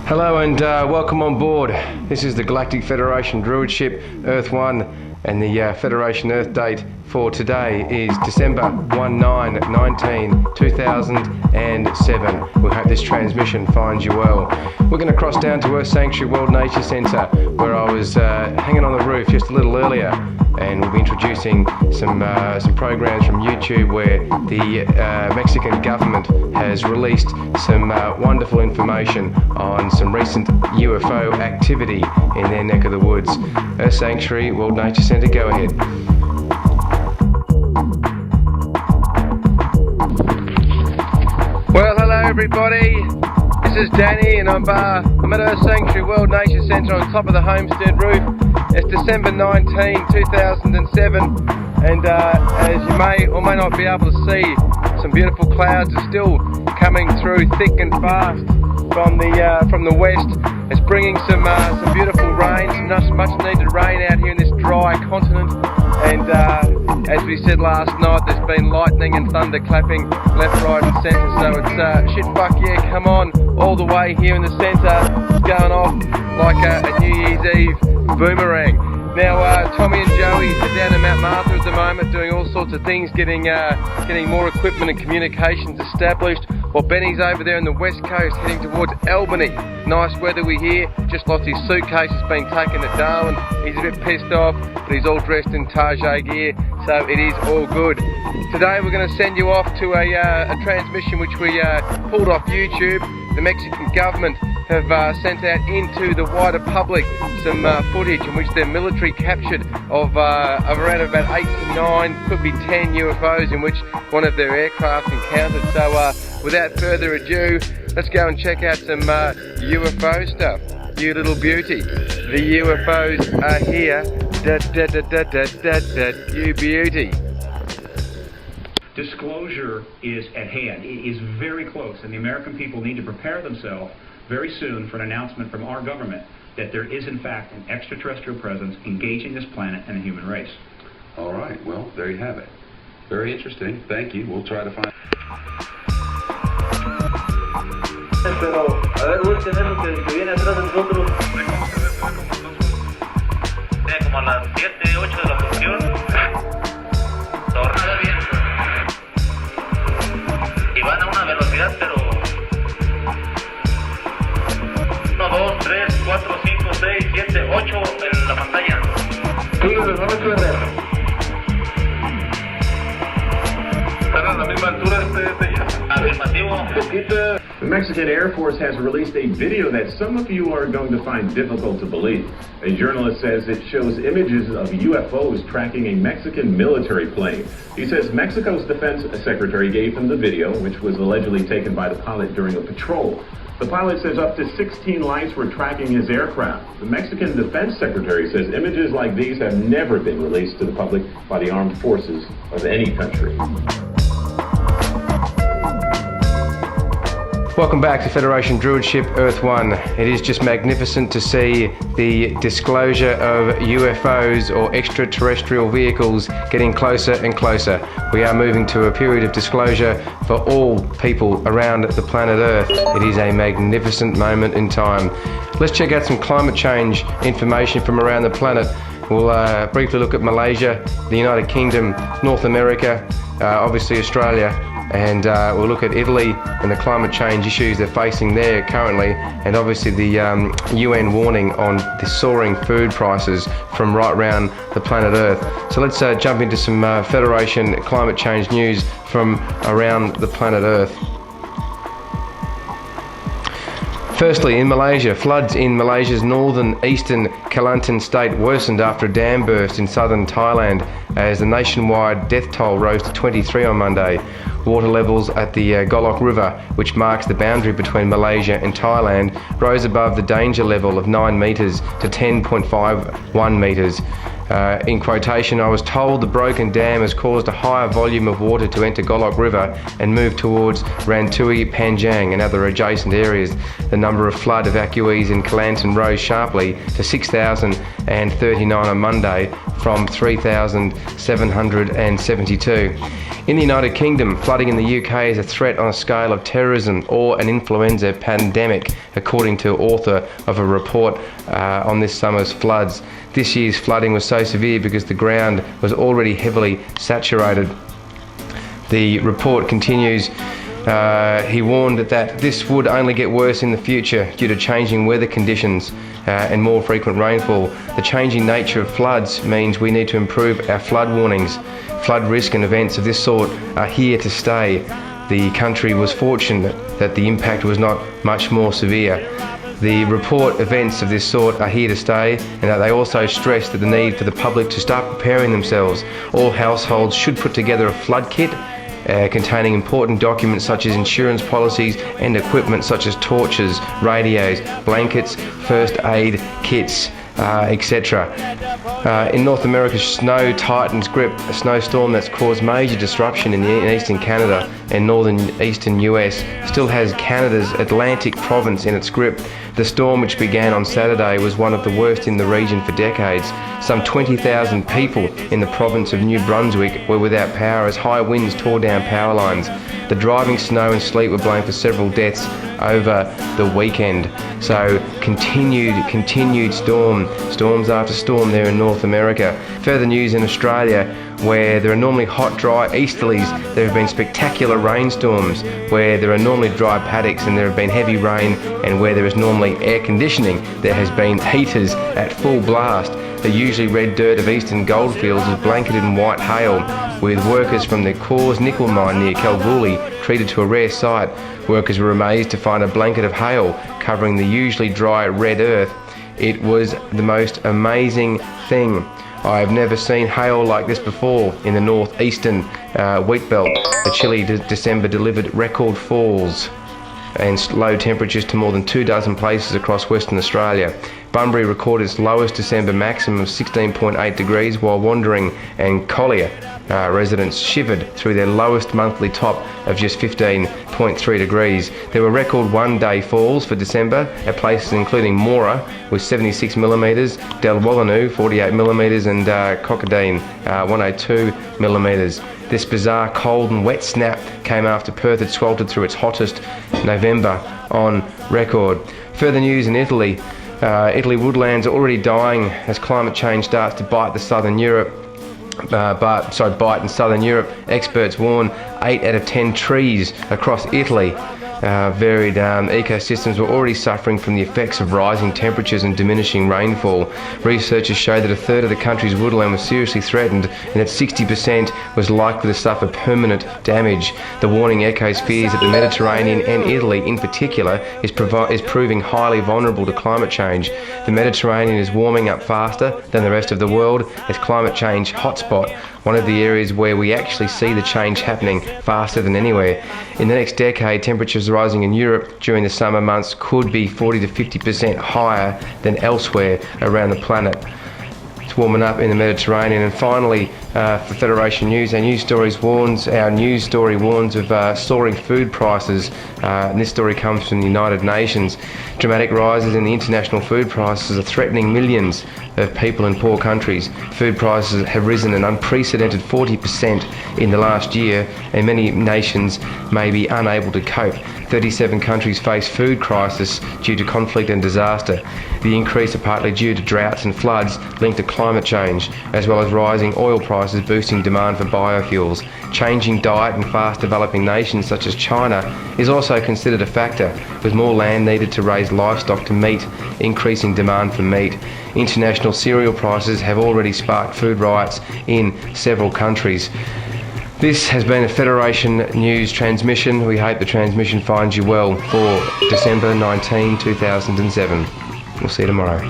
Hello and welcome on board. This is the Galactic Federation druid ship Earth 1, and the Federation Earth date for today is December 2007. We hope this transmission finds you well. We're going to cross down to Earth Sanctuary World Nature Centre, where I was hanging on the roof just a little earlier, and we'll be introducing some programs from YouTube where the Mexican government has released some wonderful information on some recent UFO activity in their neck of the woods. Earth Sanctuary World Nature Centre, go ahead. Well, hello everybody. This is Danny, and I'm at Earth Sanctuary World Nature Centre on top of the homestead roof. It's December 19, 2007, and as you may or may not be able to see, some beautiful clouds are still coming through thick and fast from the west. It's bringing some beautiful rain, some much needed rain out here in this dry continent. And as we said last night, there's been lightning and thunder clapping left, right and centre. So it's shit, fuck yeah, come on, all the way here in the centre. It's going off like a New Year's Eve boomerang. Now Tommy and Joey are down in Mount Martha at the moment doing all sorts of things, getting more equipment and communications established, while Benny's over there on the west coast heading towards Albany. Nice weather we hear. Just lost his suitcase, has been taken to Darwin. He's a bit pissed off, but he's all dressed in Target gear, so it is all good. Today we're going to send you off to a transmission which we pulled off YouTube. The Mexican government have sent out into the wider public some footage in which their military captured of around about 8 to 9, could be 10 UFOs in which one of their aircraft encountered. So without further ado, let's go and check out some UFO stuff. You little beauty. The UFOs are here. You beauty. Disclosure is at hand. It is very close, and the American people need to prepare themselves very soon for an announcement from our government that there is in fact an extraterrestrial presence engaging this planet and the human race. All right, well, there you have it. Very interesting. Thank you. We'll try to find... Pero, a ver, busquen eso que viene atrás de nosotros. Como a las 7, 8 de la función. Tornada bien. Y van a una velocidad, pero 1, 2, 3, 4, 5, 6, 7, 8 en la pantalla. Sí, no me suena. Están a la misma altura de ella. Afirmativo. The Mexican Air Force has released a video that some of you are going to find difficult to believe. A journalist says it shows images of UFOs tracking a Mexican military plane. He says Mexico's defense secretary gave him the video, which was allegedly taken by the pilot during a patrol. The pilot says up to 16 lights were tracking his aircraft. The Mexican defense secretary says images like these have never been released to the public by the armed forces of any country. Welcome back to Federation druid ship Earth 1. It is just magnificent to see the disclosure of UFOs or extraterrestrial vehicles getting closer and closer. We are moving to a period of disclosure for all people around the planet Earth. It is a magnificent moment in time. Let's check out some climate change information from around the planet. We'll briefly look at Malaysia, the United Kingdom, North America, obviously Australia, and we'll look at Italy and the climate change issues they're facing there currently, and obviously the UN warning on the soaring food prices from right around the planet Earth. So let's jump into some Federation climate change news from around the planet Earth. Firstly, in Malaysia, floods in Malaysia's northern eastern Kelantan state worsened after a dam burst in southern Thailand as the nationwide death toll rose to 23 on Monday. Water levels at the Golok River, which marks the boundary between Malaysia and Thailand, rose above the danger level of 9 metres to 10.51 metres. In quotation, I was told the broken dam has caused a higher volume of water to enter Golok River and move towards Rantui, Panjang and other adjacent areas. The number of flood evacuees in Kelantan rose sharply to 6,039 on Monday from 3,772. In the United Kingdom, flooding in the UK is a threat on a scale of terrorism or an influenza pandemic, according to author of a report on this summer's floods. This year's flooding was so severe because the ground was already heavily saturated. The report continues. He warned that this would only get worse in the future due to changing weather conditions and more frequent rainfall. The changing nature of floods means we need to improve our flood warnings. Flood risk and events of this sort are here to stay. The country was fortunate that the impact was not much more severe. The report events of this sort are here to stay, and that they also stress that the need for the public to start preparing themselves. All households should put together a flood kit containing important documents such as insurance policies and equipment such as torches, radios, blankets, first aid kits, etc. In North America, snow tightens grip. A snowstorm that's caused major disruption in eastern Canada and northern eastern US still has Canada's Atlantic province in its grip. The storm, which began on Saturday, was one of the worst in the region for decades. Some 20,000 people in the province of New Brunswick were without power as high winds tore down power lines. The driving snow and sleet were blamed for several deaths over the weekend. So continued storms after storm there in North America. Further news in Australia, where there are normally hot, dry easterlies, there have been spectacular rainstorms. Where there are normally dry paddocks and there have been heavy rain, and where there is normally air conditioning, there has been heaters at full blast. The usually red dirt of eastern goldfields is blanketed in white hail, with workers from the Coors nickel mine near Kalgoorlie treated to a rare sight. Workers were amazed to find a blanket of hail covering the usually dry red earth. It was the most amazing thing. I have never seen hail like this before in the northeastern wheat belt. The chilly December delivered record falls and low temperatures to more than 24 places across Western Australia. Bunbury recorded its lowest December maximum of 16.8 degrees, while Wandering and Collier residents shivered through their lowest monthly top of just 15.3 degrees. There were record one-day falls for December at places including Mora with 76 millimetres, Dalwallanu 48 millimetres and Cockadine 102 millimetres. This bizarre cold and wet snap came after Perth had sweltered through its hottest November on record. Further news in Italy. Italy woodlands are already dying as climate change starts to bite in Southern Europe. Experts warn 8 out of 10 trees across Italy. Varied ecosystems were already suffering from the effects of rising temperatures and diminishing rainfall. Researchers show that a third of the country's woodland was seriously threatened and that 60% was likely to suffer permanent damage. The warning echoes fears that the Mediterranean and Italy in particular is proving highly vulnerable to climate change. The Mediterranean is warming up faster than the rest of the world as climate change hotspot, one of the areas where we actually see the change happening faster than anywhere. In the next decade, temperatures rising in Europe during the summer months could be 40 to 50% higher than elsewhere around the planet. It's warming up in the Mediterranean. And finally, for Federation News, our news story warns of soaring food prices. And this story comes from the United Nations. Dramatic rises in the international food prices are threatening millions of people in poor countries. Food prices have risen an unprecedented 40% in the last year, and many nations may be unable to cope. 37 countries face food crisis due to conflict and disaster. The increase are partly due to droughts and floods linked to climate change, as well as rising oil prices boosting demand for biofuels. Changing diet in fast-developing nations such as China is also considered a factor, with more land needed to raise livestock to meet increasing demand for meat. International cereal prices have already sparked food riots in several countries. This has been a Federation News transmission. We hope the transmission finds you well for December 19, 2007. We'll see you tomorrow.